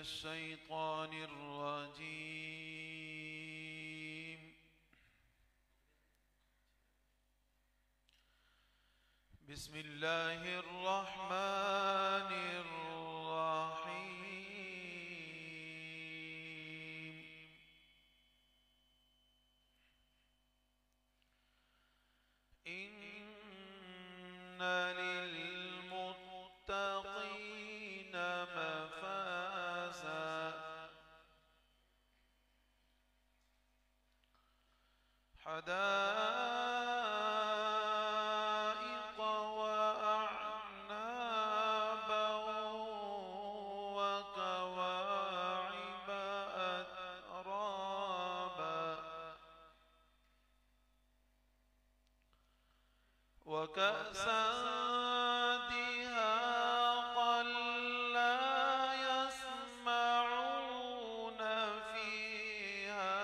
الشيطان الرجيم. بسم الله الرحمن الرحيم. إن للمتقين مفازا حدائق وأعنابا وكواعب أترابا وكأسا دهاقا لا يسمعون فيها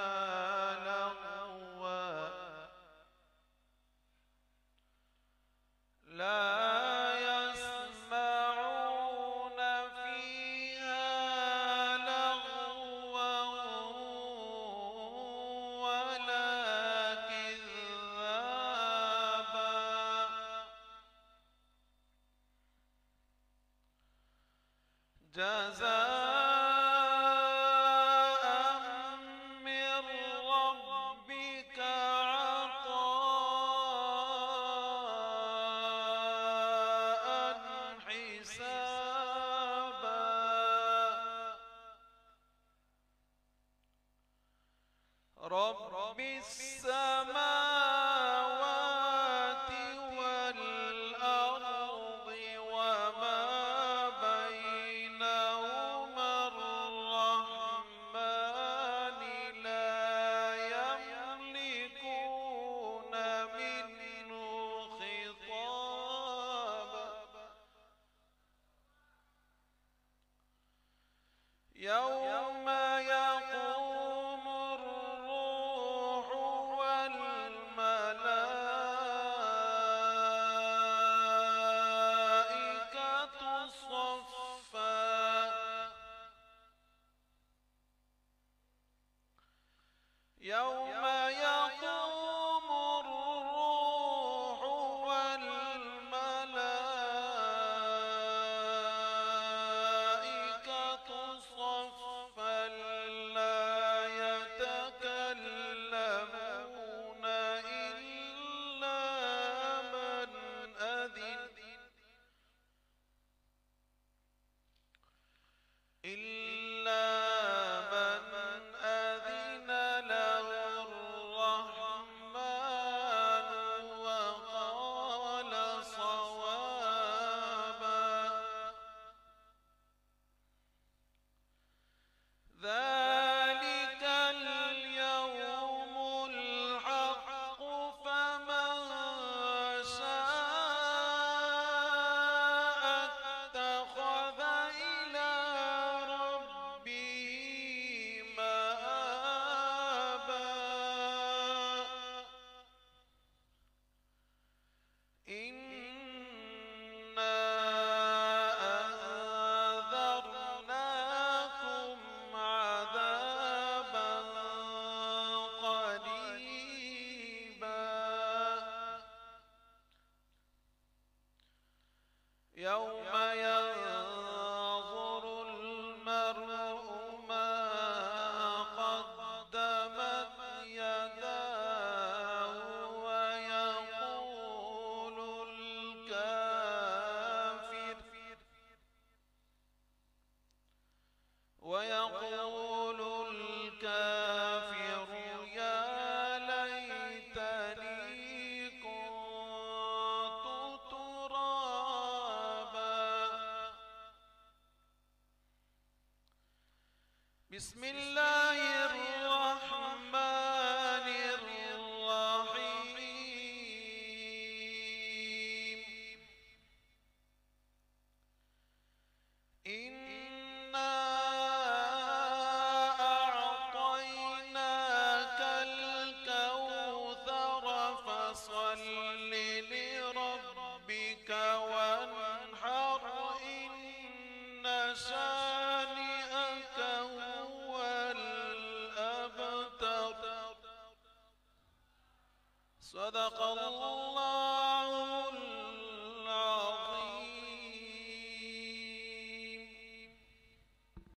لغوا ولا كذابا جزاء من ربك عطاء حسابا رب السماوات والأرض وما بينهما الرحمن لا يملكون منه خطابا يوم يقوم الروح والملائكة صفا يوم يقوم الروح والملائكة صفا لا يتكلمون إلا من أذن له الرحمن وقال صوابا ذلك اليوم الحق فمن شاء اتخذ إلى ربه مآبا إنا أنذرناكم عذابا قريبا يوم ينظر المرء ما قدمت يداه ويقول الكافر يا ليتني كنت ترابا بسم الله الرحمن الرحيم إنا أعطيناك الكوثر فصل لربك وانحر إن شانئك صدق الله